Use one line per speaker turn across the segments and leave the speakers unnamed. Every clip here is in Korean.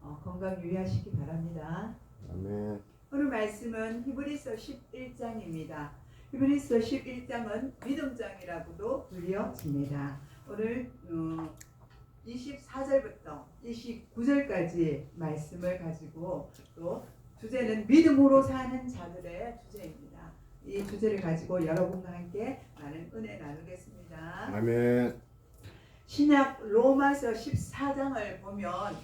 건강 유의하시기 바랍니다.
아멘.
오늘 말씀은 히브리서 11장입니다. 히브리서 11장은 믿음장이라고도 불려집니다. 오늘 24절부터 29절까지 말씀을 가지고 또 주제는 믿음으로 사는 자들의 주제입니다. 이 주제를 가지고 여러분과 함께 많은 은혜 나누겠습니다.
아멘.
신약 로마서 14장을 보면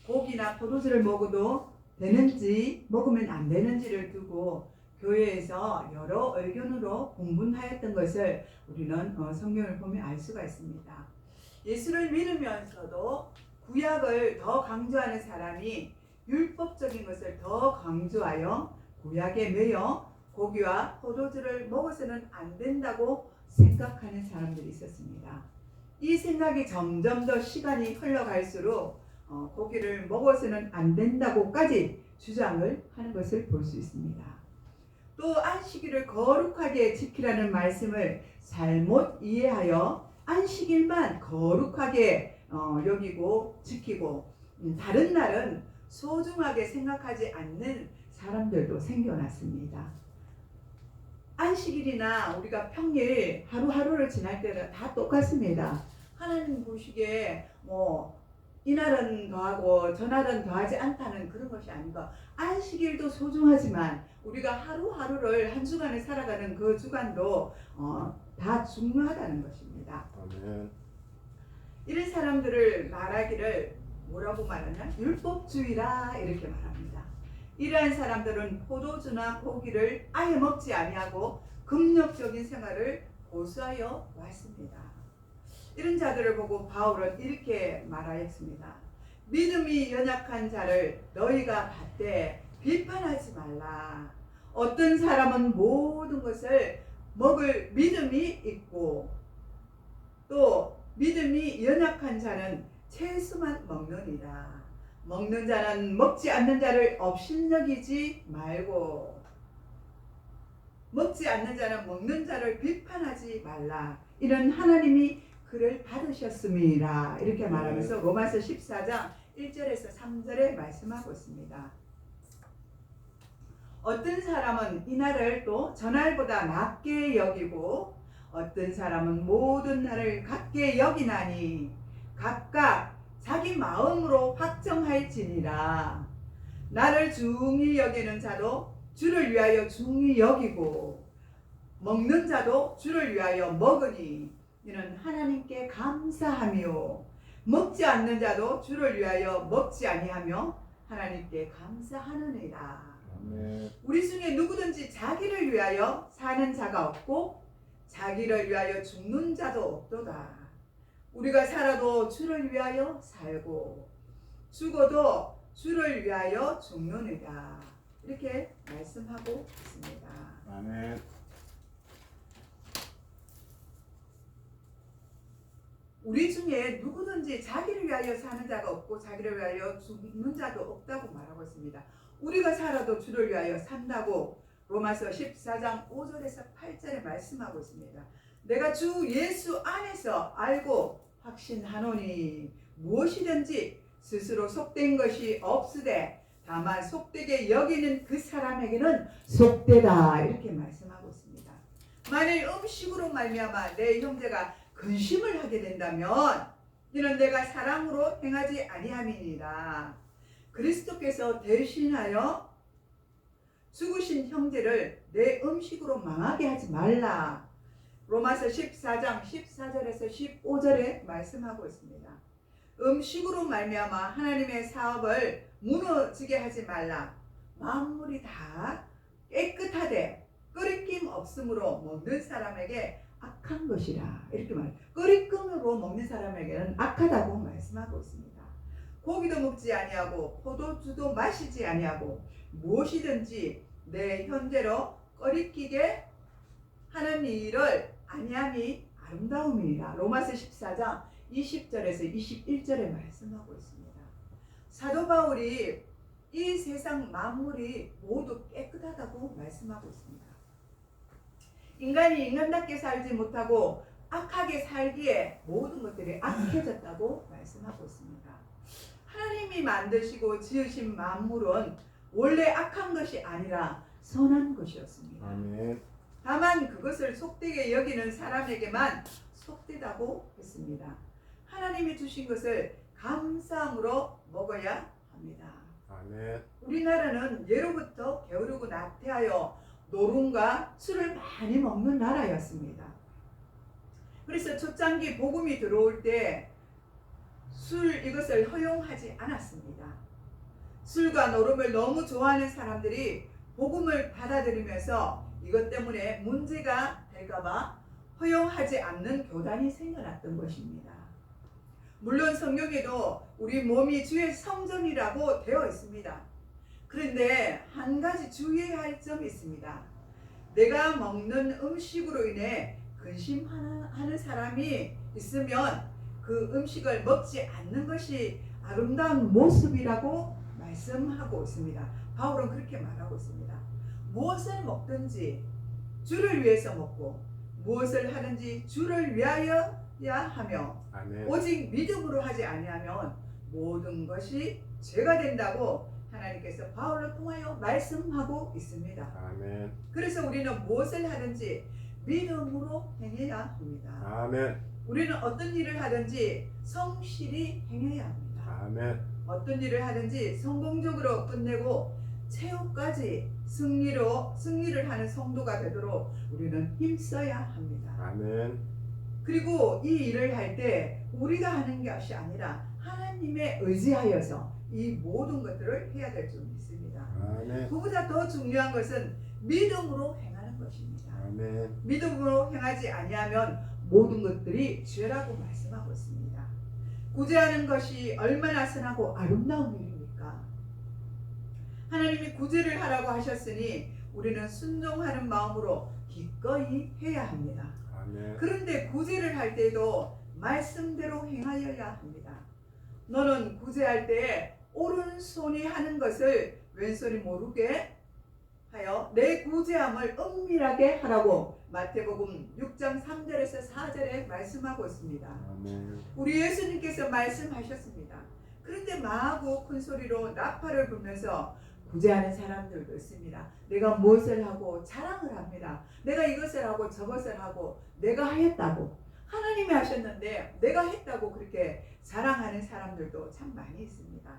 고기나 포도주를 먹어도 되는지 먹으면 안 되는지를 두고 교회에서 여러 의견으로 공분하였던 것을 우리는 성경을 보면 알 수가 있습니다. 예수를 믿으면서도 구약을 더 강조하는 사람이 율법적인 것을 더 강조하여 구약에 매여 고기와 포도주를 먹어서는 안 된다고 생각하는 사람들이 있었습니다. 이 생각이 점점 더 시간이 흘러갈수록 고기를 먹어서는 안 된다고까지 주장을 하는 것을 볼 수 있습니다. 또 안식일을 거룩하게 지키라는 말씀을 잘못 이해하여 안식일만 거룩하게 여기고 지키고 다른 날은 소중하게 생각하지 않는 사람들도 생겨났습니다. 안식일이나 우리가 평일 하루하루를 지날 때는 다 똑같습니다. 하나님 보시기에 이날은 더하고 저날은 더하지 않다는 그런 것이 아니고 안식일도 소중하지만 우리가 하루하루를 한 주간을 살아가는 그 주간도 다 중요하다는 것입니다.
아멘.
이런 사람들을 말하기를 뭐라고 말하냐? 율법주의라 이렇게 말합니다. 이러한 사람들은 포도주나 고기를 아예 먹지 아니하고 금욕적인 생활을 고수하여 왔습니다. 이런 자들을 보고 바울은 이렇게 말하였습니다. 믿음이 연약한 자를 너희가 받되 비판하지 말라. 어떤 사람은 모든 것을 먹을 믿음이 있고 또 믿음이 연약한 자는 채소만 먹느니라. 먹는 자는 먹지 않는 자를 업신여기지 말고 먹지 않는 자는 먹는 자를 비판하지 말라. 이런 하나님이 그를 받으셨음이라 이렇게 말하면서 로마서 14장 1절에서 3절에 말씀하고 있습니다. 어떤 사람은 이날을 또 전날보다 낮게 여기고 어떤 사람은 모든 날을 같게 여기나니 각각 자기 마음으로 확정할지니라. 나를 중히 여기는 자도 주를 위하여 중히 여기고 먹는 자도 주를 위하여 먹으니 이는 하나님께 감사하며 먹지 않는 자도 주를 위하여 먹지 아니하며 하나님께 감사하느니라.
아멘.
우리 중에 누구든지 자기를 위하여 사는 자가 없고 자기를 위하여 죽는 자도 없도다. 우리가 살아도 주를 위하여 살고 죽어도 주를 위하여 죽느니라. 이렇게 말씀하고 있습니다.
아멘.
우리 중에 누구든지 자기를 위하여 사는 자가 없고 자기를 위하여 죽는 자도 없다고 말하고 있습니다. 우리가 살아도 주를 위하여 산다고 로마서 14장 5절에서 8절에 말씀하고 있습니다. 내가 주 예수 안에서 알고 확신하노니 무엇이든지 스스로 속된 것이 없으되 다만 속되게 여기는 그 사람에게는 속되다 이렇게 말씀하고 있습니다. 만일 음식으로 말미암아 내 형제가 근심을 하게 된다면 이는 내가 사랑으로 행하지 아니함이니라. 그리스도께서 대신하여 죽으신 형제를 내 음식으로 망하게 하지 말라. 로마서 14장 14절에서 15절에 말씀하고 있습니다. 음식으로 말미암아 하나님의 사업을 무너지게 하지 말라. 만물이 다 깨끗하되 끓이김 없으므로 먹는 사람에게 악한 것이라 이렇게 말해요. 끓이김으로 먹는 사람에게는 악하다고 말씀하고 있습니다. 고기도 먹지 아니하고 포도주도 마시지 아니하고 무엇이든지 내 현재로 끓이기게 하는 일을 아니함이 아름다움이니라. 로마서 14장 20절에서 21절에 말씀하고 있습니다. 사도 바울이 이 세상 만물이 모두 깨끗하다고 말씀하고 있습니다. 인간이 인간답게 살지 못하고 악하게 살기에 모든 것들이 악해졌다고 말씀하고 있습니다. 하나님이 만드시고 지으신 만물은 원래 악한 것이 아니라 선한 것이었습니다.
아멘.
다만 그것을 속되게 여기는 사람에게만 속되다고 했습니다. 하나님이 주신 것을 감사함으로 먹어야 합니다.
아멘.
우리나라는 예로부터 게으르고 나태하여 노름과 술을 많이 먹는 나라였습니다. 그래서 초창기 복음이 들어올 때 술 이것을 허용하지 않았습니다. 술과 노름을 너무 좋아하는 사람들이 복음을 받아들이면서 이것 때문에 문제가 될까봐 허용하지 않는 교단이 생겨났던 것입니다. 물론 성경에도 우리 몸이 주의 성전이라고 되어 있습니다. 그런데 한 가지 주의해야 할 점이 있습니다. 내가 먹는 음식으로 인해 근심하는 사람이 있으면 그 음식을 먹지 않는 것이 아름다운 모습이라고 말씀하고 있습니다. 바울은 그렇게 말하고 있습니다. 무엇을 먹든지 주를 위해서 먹고 무엇을 하든지 주를 위하여야 하며
아멘.
오직 믿음으로 하지 아니하면 모든 것이 죄가 된다고 하나님께서 바울을 통하여 말씀하고 있습니다.
아멘.
그래서 우리는 무엇을 하든지 믿음으로 행해야 합니다.
아멘.
우리는 어떤 일을 하든지 성실히 행해야 합니다.
아멘.
어떤 일을 하든지 성공적으로 끝내고 최후까지 승리를 하는 성도가 되도록 우리는 힘써야 합니다.
아멘.
그리고 이 일을 할 때 우리가 하는 것이 아니라 하나님의 의지하여서 이 모든 것들을 해야 될 점이 있습니다.
아멘.
그보다 더 중요한 것은 믿음으로 행하는 것입니다.
아멘.
믿음으로 행하지 아니하면 모든 것들이 죄라고 말씀하고 있습니다. 구제하는 것이 얼마나 선하고 아름다운 일입니까? 하나님이 구제를 하라고 하셨으니 우리는 순종하는 마음으로 기꺼이 해야 합니다.
아멘.
그런데 구제를 할 때도 말씀대로 행하여야 합니다. 너는 구제할 때에 오른손이 하는 것을 왼손이 모르게 하여 내 구제함을 은밀하게 하라고 마태복음 6장 3절에서 4절에 말씀하고 있습니다.
아멘.
우리 예수님께서 말씀하셨습니다. 그런데 마하고 큰 소리로 나팔을 불면서 구제하는 사람들도 있습니다. 내가 무엇을 하고 자랑을 합니다. 내가 이것을 하고 저것을 하고 내가 하였다고 하나님이 하셨는데 내가 했다고 그렇게 자랑하는 사람들도 참 많이 있습니다.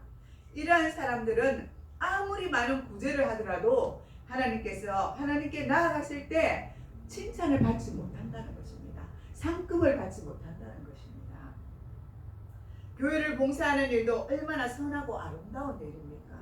이러한 사람들은 아무리 많은 구제를 하더라도 하나님께 나아갔을 때 칭찬을 받지 못한다는 것입니다. 상급을 받지 못한다는 것입니다. 교회를 봉사하는 일도 얼마나 선하고 아름다운 일입니까?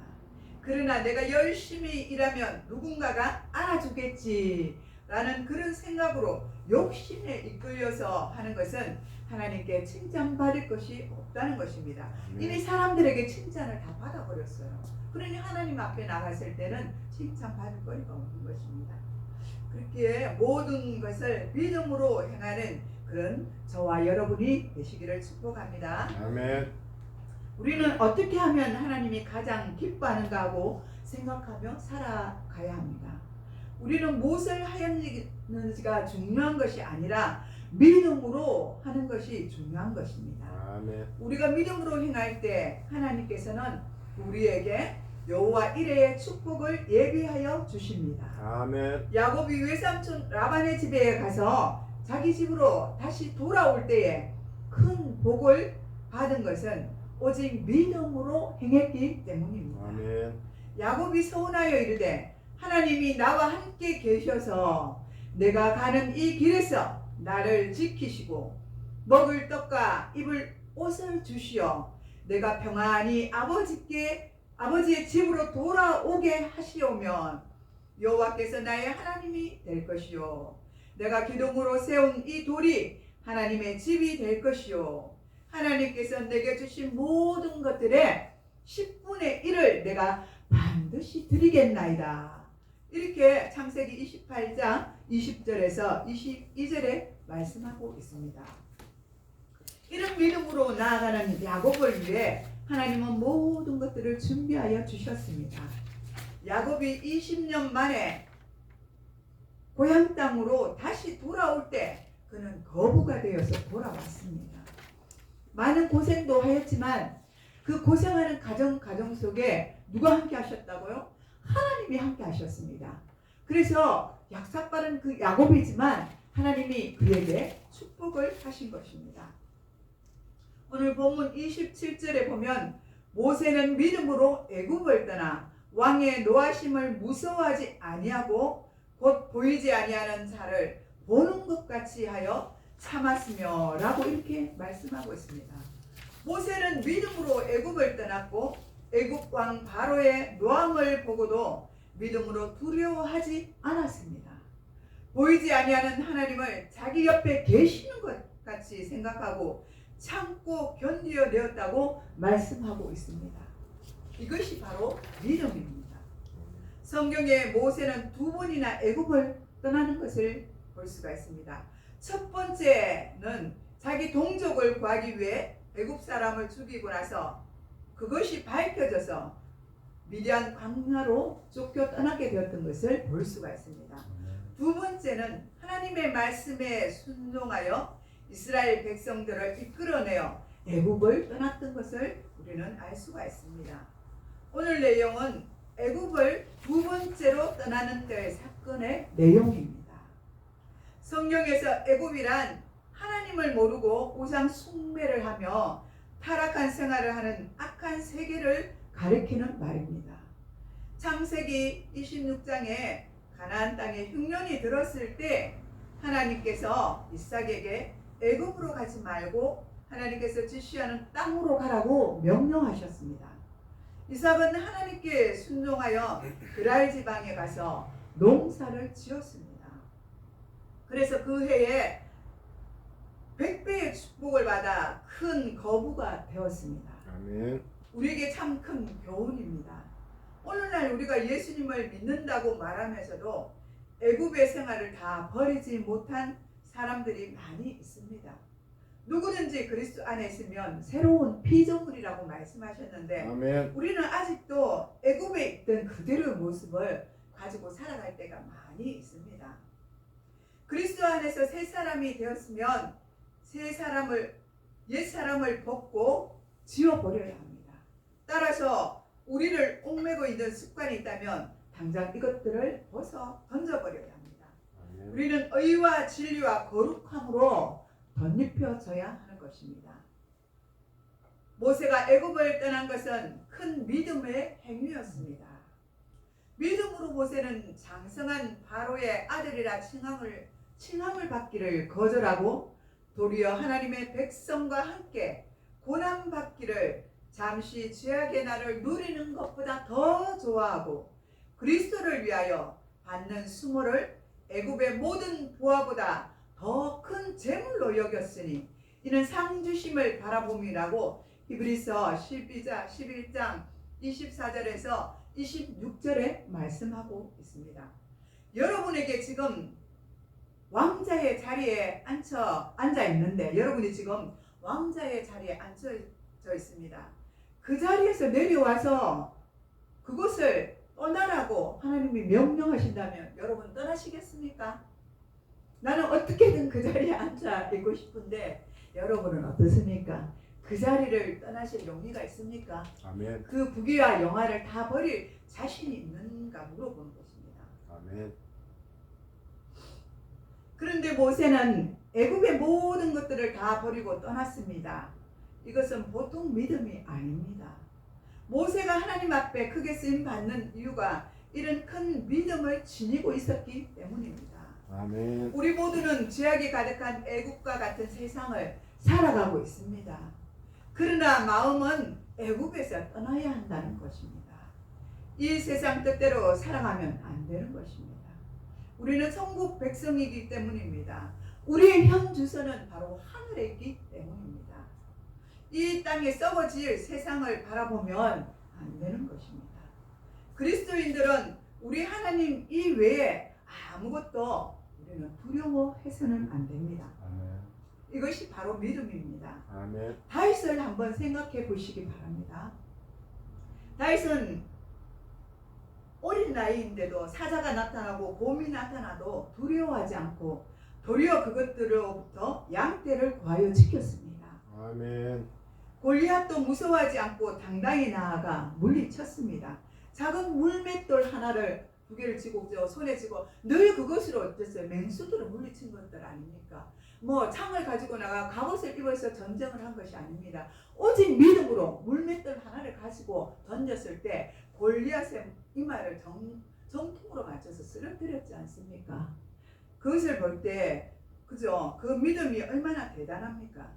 그러나 내가 열심히 일하면 누군가가 알아주겠지 라는 그런 생각으로 욕심에 이끌려서 하는 것은 하나님께 칭찬받을 것이 없다는 것입니다. 이미 사람들에게 칭찬을 다 받아버렸어요. 그러니 하나님 앞에 나갔을 때는 칭찬받을 거리가 없는 것입니다. 그렇기에 모든 것을 믿음으로 행하는 그런 저와 여러분이 되시기를 축복합니다. 아멘. 우리는 어떻게 하면 하나님이 가장 기뻐하는가 하고 생각하며 살아가야 합니다. 우리는 무엇을 하였는지가 중요한 것이 아니라 믿음으로 하는 것이 중요한 것입니다.
아멘.
우리가 믿음으로 행할 때 하나님께서는 우리에게 여호와 이레의 축복을 예비하여 주십니다.
아멘.
야곱이 외삼촌 라반의 집에 가서 자기 집으로 다시 돌아올 때에 큰 복을 받은 것은 오직 믿음으로 행했기 때문입니다.
아멘.
야곱이 서운하여 이르되 하나님이 나와 함께 계셔서 내가 가는 이 길에서 나를 지키시고 먹을 떡과 입을 옷을 주시어 내가 평안히 아버지의 집으로 돌아오게 하시오면 여호와께서 나의 하나님이 될 것이요 내가 기둥으로 세운 이 돌이 하나님의 집이 될 것이요 하나님께서 내게 주신 모든 것들의 10분의 1을 내가 반드시 드리겠나이다. 이렇게 창세기 28장 20절에서 22절에 말씀하고 있습니다. 이런 믿음으로 나아가는 야곱을 위해 하나님은 모든 것들을 준비하여 주셨습니다. 야곱이 20년 만에 고향 땅으로 다시 돌아올 때 그는 거부가 되어서 돌아왔습니다. 많은 고생도 하였지만 그 고생하는 가정 속에 누가 함께 하셨다고요? 하나님이 함께 하셨습니다. 그래서 약삭빠른 그 야곱이지만 하나님이 그에게 축복을 하신 것입니다. 오늘 본문 27절에 보면 모세는 믿음으로 애굽을 떠나 왕의 노하심을 무서워하지 아니하고 곧 보이지 아니하는 자를 보는 것 같이 하여 참았으며 라고 이렇게 말씀하고 있습니다. 모세는 믿음으로 애굽을 떠났고 애굽 왕 바로의 노함을 보고도 믿음으로 두려워하지 않았습니다. 보이지 아니하는 하나님을 자기 옆에 계시는 것 같이 생각하고 참고 견뎌내었다고 말씀하고 있습니다. 이것이 바로 믿음입니다. 성경에 모세는 2번이나 애굽을 떠나는 것을 볼 수가 있습니다. 첫 번째는 자기 동족을 구하기 위해 애굽 사람을 죽이고 나서 그것이 밝혀져서 미디안 광야로 쫓겨 떠나게 되었던 것을 볼 수가 있습니다. 두 번째는 하나님의 말씀에 순종하여 이스라엘 백성들을 이끌어내어 애굽을 떠났던 것을 우리는 알 수가 있습니다. 오늘 내용은 애굽을 2번째로 떠나는 때의 사건의 내용입니다. 성경에서 애굽이란 하나님을 모르고 우상 숭배를 하며 타락한 생활을 하는 악한 세계를 가리키는 말입니다. 창세기 26장에 가나안 땅에 흉년이 들었을 때 하나님께서 이삭에게 애굽으로 가지 말고 하나님께서 지시하는 땅으로 가라고 명령하셨습니다. 이삭은 하나님께 순종하여 그랄 지방에 가서 농사를 지었습니다. 그래서 그 해에 100배의 축복을 받아 큰 거부가 되었습니다.
아멘.
우리에게 참 큰 교훈입니다. 오늘날 우리가 예수님을 믿는다고 말하면서도 애굽의 생활을 다 버리지 못한 사람들이 많이 있습니다. 누구든지 그리스도 안에 있으면 새로운 피조물이라고 말씀하셨는데
아멘.
우리는 아직도 애굽에 있던 그대로의 모습을 가지고 살아갈 때가 많이 있습니다. 그리스도 안에서 새 사람이 되었으면 옛 사람을 벗고 지워버려야 합니다. 따라서 우리를 옥매고 있는 습관이 있다면 당장 이것들을 벗어 던져버려야 합니다.
아멘.
우리는 의와 진리와 거룩함으로 덧입혀져야 하는 것입니다. 모세가 애굽을 떠난 것은 큰 믿음의 행위였습니다. 믿음으로 모세는 장성한 바로의 아들이라 칭함을 받기를 거절하고 도리어 하나님의 백성과 함께 고난받기를 잠시 죄악의 날을 누리는 것보다 더 좋아하고 그리스도를 위하여 받는 수모를 애굽의 모든 부하보다 더 큰 재물로 여겼으니 이는 상 주심을 바라봄이라고 히브리서 11장 24절에서 26절에 말씀하고 있습니다. 여러분에게 지금 왕자의 자리에 앉아 있는데 여러분이 지금 왕자의 자리에 앉아 있습니다. 그 자리에서 내려와서 그곳을 떠나라고 하나님이 명령하신다면 여러분 떠나시겠습니까? 나는 어떻게든 그 자리에 앉아 있고 싶은데 여러분은 어떻습니까? 그 자리를 떠나실 용의가 있습니까?
아멘.
그 부귀와 영화를 다 버릴 자신이 있는가 물어보는 것입니다.
아멘.
그런데 모세는 애굽의 모든 것들을 다 버리고 떠났습니다. 이것은 보통 믿음이 아닙니다. 모세가 하나님 앞에 크게 쓰임 받는 이유가 이런 큰 믿음을 지니고 있었기 때문입니다.
아멘.
우리 모두는 죄악이 가득한 애굽과 같은 세상을 살아가고 있습니다. 그러나 마음은 애굽에서 떠나야 한다는 것입니다. 이 세상 뜻대로 살아가면 안 되는 것입니다. 우리는 천국 백성이기 때문입니다. 우리의 현 주소는 바로 하늘에 있기 때문입니다. 이 땅에 썩어질 세상을 바라보면 안 되는 것입니다. 그리스도인들은 우리 하나님 이외에 아무것도 우리는 두려워해서는 안 됩니다.
아멘.
이것이 바로 믿음입니다.
아멘.
다윗을 한번 생각해 보시기 바랍니다. 다윗은 어린 나이인데도 사자가 나타나고 곰이 나타나도 두려워하지 않고 도리어 그것들로부터 양떼를 구하여 지켰습니다.
아멘.
골리앗도 무서워하지 않고 당당히 나아가 물리쳤습니다. 작은 물맷돌 하나를 두 개를 쥐고 손에 쥐고 늘 그것으로 어땠어요? 맹수들을 물리친 것들 아닙니까? 뭐 창을 가지고 나가 갑옷을 입어서 전쟁을 한 것이 아닙니다. 오직 믿음으로 물맷돌 하나를 가지고 던졌을 때 골리앗의 이마를 정통으로 맞춰서 쓰러뜨렸지 않습니까? 그것을 볼 때 그죠? 그 믿음이 얼마나 대단합니까?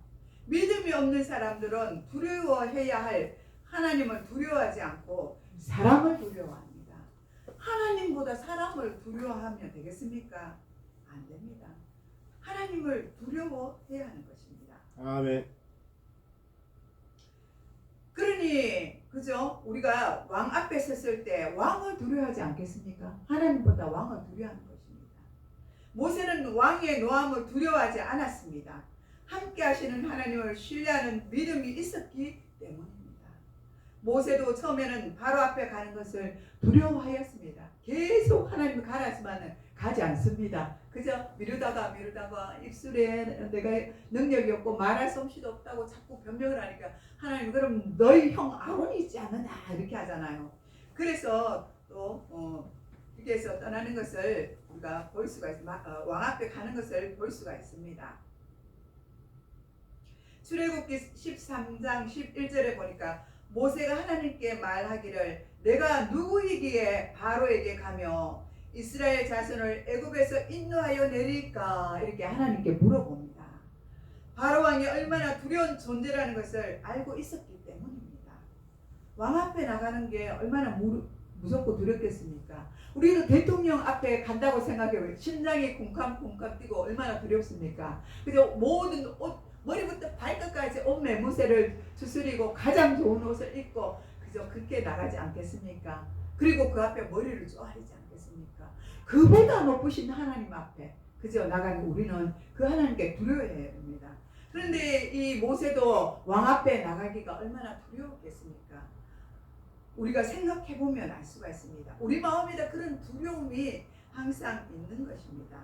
믿음이 없는 사람들은 두려워해야 할 하나님을 두려워하지 않고 사람을 두려워합니다. 하나님보다 사람을 두려워하면 되겠습니까? 안 됩니다. 하나님을 두려워해야 하는 것입니다.
아멘.
그러니 그죠? 우리가 왕 앞에 섰을 때 왕을 두려워하지 않겠습니까? 하나님보다 왕을 두려워하는 것입니다. 모세는 왕의 노함을 두려워하지 않았습니다. 함께 하시는 하나님을 신뢰하는 믿음이 있었기 때문입니다. 모세도 처음에는 바로 앞에 가는 것을 두려워하였습니다. 계속 하나님을 가라지만 가지 않습니다. 그저 미루다가 입술에 내가 능력이 없고 말할 솜씨도 없다고 자꾸 변명을 하니까 하나님 그럼 너희 형 아론이 있지 않느냐 이렇게 하잖아요. 그래서 또 여기에서 떠나는 것을 우리가 볼 수가 있습니다. 왕 앞에 가는 것을 볼 수가 있습니다. 출애굽기 13장 11절에 보니까 모세가 하나님께 말하기를 내가 누구이기에 바로에게 가며 이스라엘 자손을 애굽에서 인도하여 내릴까 이렇게 하나님께 물어봅니다. 바로 왕이 얼마나 두려운 존재라는 것을 알고 있었기 때문입니다. 왕 앞에 나가는 게 얼마나 무섭고 두렵겠습니까? 우리도 대통령 앞에 간다고 생각해요. 심장이 쿵쾅쿵쾅 뛰고 얼마나 두렵습니까? 그래서 모든 옷 머리부터 발끝까지 옷 매무새를 추스리고 가장 좋은 옷을 입고 그저 그렇게 나가지 않겠습니까? 그리고 그 앞에 머리를 쪼아리지 않겠습니까? 그보다 높으신 하나님 앞에 그저 나가는 우리는 그 하나님께 두려워해야 됩니다. 그런데 이 모세도 왕 앞에 나가기가 얼마나 두려웠겠습니까? 우리가 생각해보면 알 수가 있습니다. 우리 마음에다 그런 두려움이 항상 있는 것입니다.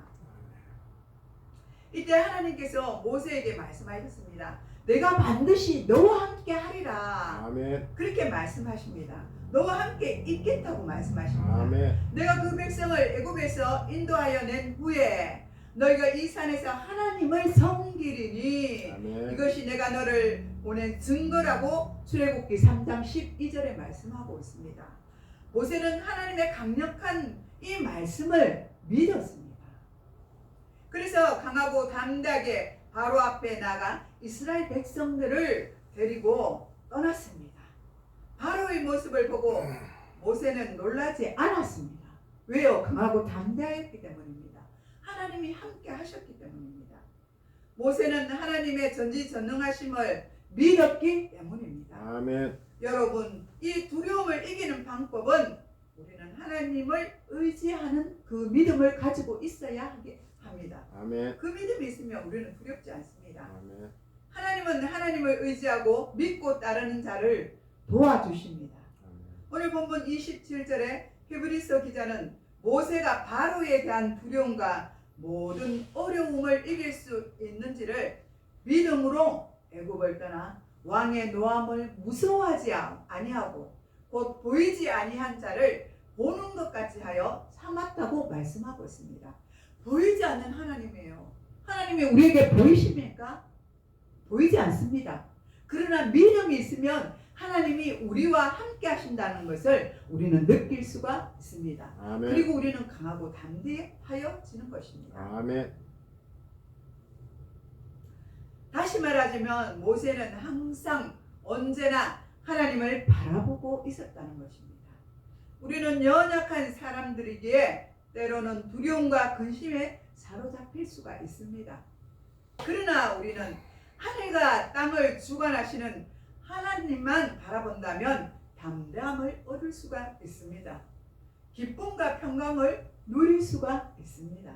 이때 하나님께서 모세에게 말씀하셨습니다. 내가 반드시 너와 함께 하리라.
아멘.
그렇게 말씀하십니다. 너와 함께 있겠다고 말씀하십니다.
아멘.
내가 그 백성을 애굽에서 인도하여 낸 후에 너희가 이 산에서 하나님을 섬기리니
아멘.
이것이 내가 너를 보낸 증거라고 출애굽기 3장 12절에 말씀하고 있습니다. 모세는 하나님의 강력한 이 말씀을 믿었습니다. 그래서 강하고 담대하게 바로 앞에 나가 이스라엘 백성들을 데리고 떠났습니다. 바로의 모습을 보고 모세는 놀라지 않았습니다. 왜요? 강하고 담대했기 때문입니다. 하나님이 함께 하셨기 때문입니다. 모세는 하나님의 전지전능하심을 믿었기 때문입니다.
아멘.
여러분, 이 두려움을 이기는 방법은 우리는 하나님을 의지하는 그 믿음을 가지고 있어야 합니다.
아멘.
그 믿음이 있으면 우리는 두렵지 않습니다.
아멘.
하나님은 하나님을 의지하고 믿고 따르는 자를 도와주십니다.
아멘.
오늘 본문 27절에 히브리서 기자는 모세가 바로에 대한 두려움과 모든 어려움을 이길 수 있는지를 믿음으로 애굽을 떠나 왕의 노함을 무서워하지 아니하고 곧 보이지 아니한 자를 보는 것 같이 하여 삼았다고 말씀하고 있습니다. 보이지 않는 하나님이에요. 하나님이 우리에게 보이십니까? 보이지 않습니다. 그러나 믿음이 있으면 하나님이 우리와 함께 하신다는 것을 우리는 느낄 수가 있습니다.
아멘.
그리고 우리는 강하고 담대하여지는 것입니다.
아멘.
다시 말하자면 모세는 항상 언제나 하나님을 바라보고 있었다는 것입니다. 우리는 연약한 사람들이기에 때로는 두려움과 근심에 사로잡힐 수가 있습니다. 그러나 우리는 하늘과 땅을 주관하시는 하나님만 바라본다면 담대함을 얻을 수가 있습니다. 기쁨과 평강을 누릴 수가 있습니다.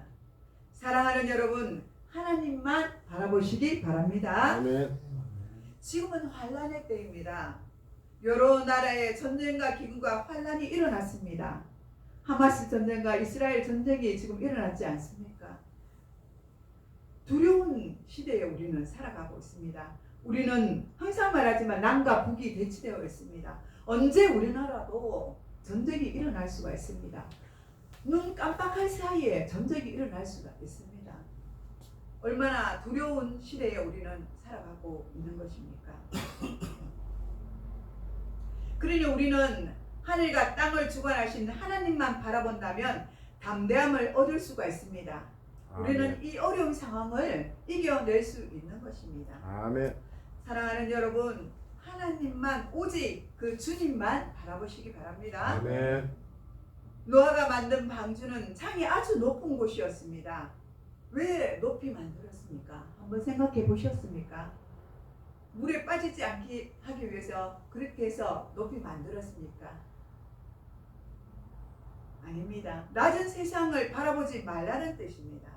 사랑하는 여러분, 하나님만 바라보시기 바랍니다.
아멘.
지금은 환란의 때입니다. 여러 나라의 전쟁과 기근과 환란이 일어났습니다. 하마스 전쟁과 이스라엘 전쟁이 지금 일어났지 않습니까? 두려운 시대에 우리는 살아가고 있습니다. 우리는 항상 말하지만 남과 북이 대치되어 있습니다. 언제 우리나라도 전쟁이 일어날 수가 있습니다. 눈 깜빡할 사이에 전쟁이 일어날 수가 있습니다. 얼마나 두려운 시대에 우리는 살아가고 있는 것입니까? 그러니 우리는 하늘과 땅을 주관하신 하나님만 바라본다면 담대함을 얻을 수가 있습니다. 우리는 이 어려운 상황을 이겨낼 수 있는 것입니다.
아멘.
사랑하는 여러분, 하나님만 오직 그 주님만 바라보시기 바랍니다.
아멘.
노아가 만든 방주는 창이 아주 높은 곳이었습니다. 왜 높이 만들었습니까? 한번 생각해 보셨습니까? 물에 빠지지 않게 하기 위해서 그렇게 해서 높이 만들었습니까? 아닙니다. 낮은 세상을 바라보지 말라는 뜻입니다.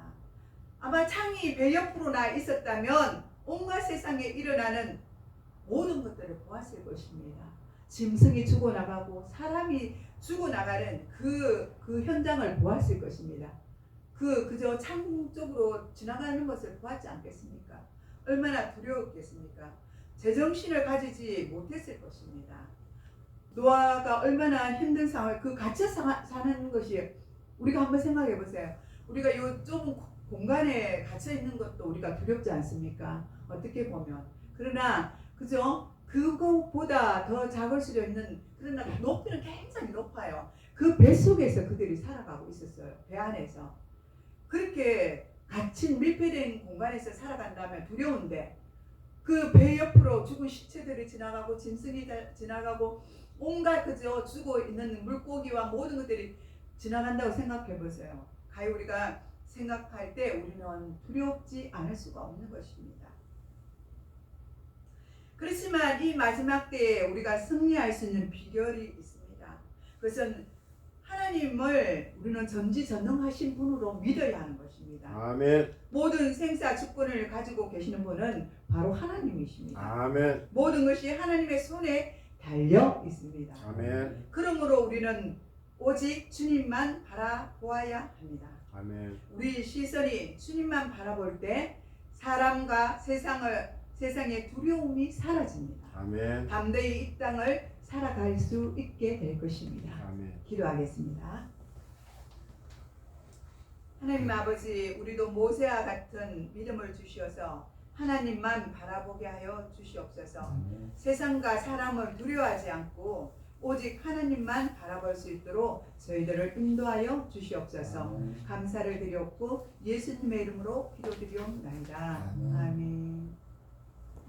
아마 창이 배 옆으로 나 있었다면 온갖 세상에 일어나는 모든 것들을 보았을 것입니다. 짐승이 죽어나가고 사람이 죽어나가는 그 현장을 보았을 것입니다. 그저 창 쪽으로 지나가는 것을 보았지 않겠습니까? 얼마나 두려웠겠습니까? 제정신을 가지지 못했을 것입니다. 노아가 얼마나 힘든 상황, 그 갇혀 사는 것이 우리가 한번 생각해 보세요. 우리가 이 좁은 공간에 갇혀 있는 것도 우리가 두렵지 않습니까? 어떻게 보면. 그러나 그죠? 그거보다 더 작을 수도 있는, 그러나 높이는 굉장히 높아요. 그 배 속에서 그들이 살아가고 있었어요. 배 안에서. 그렇게 갇힌 밀폐된 공간에서 살아간다면 두려운데 그 배 옆으로 죽은 시체들이 지나가고 짐승이 지나가고 온갖 그저 죽어 있는 물고기와 모든 것들이 지나간다고 생각해 보세요. 가히 우리가 생각할 때 우리는 두렵지 않을 수가 없는 것입니다. 그렇지만 이 마지막 때에 우리가 승리할 수 있는 비결이 있습니다. 그것은 하나님을 우리는 전지전능하신 분으로 믿어야 하는 것입니다.
아멘.
모든 생사 주권을 가지고 계시는 분은 바로 하나님이십니다.
아멘.
모든 것이 하나님의 손에 달려 있습니다.
아멘.
그러므로 우리는 오직 주님만 바라보아야 합니다.
아멘.
우리 시선이 주님만 바라볼 때 사람과 세상의 두려움이 사라집니다.
아멘.
담대히 이 땅을 살아갈 수 있게 될 것입니다.
아멘.
기도하겠습니다. 하나님 아버지, 우리도 모세와 같은 믿음을 주시어서 하나님만 바라보게 하여 주시옵소서. 세상과 사람을 두려워하지 않고 오직 하나님만 바라볼 수 있도록 저희들을 인도하여 주시옵소서. 감사를 드렸고 예수님의 이름으로 기도드리옵나이다. 아멘.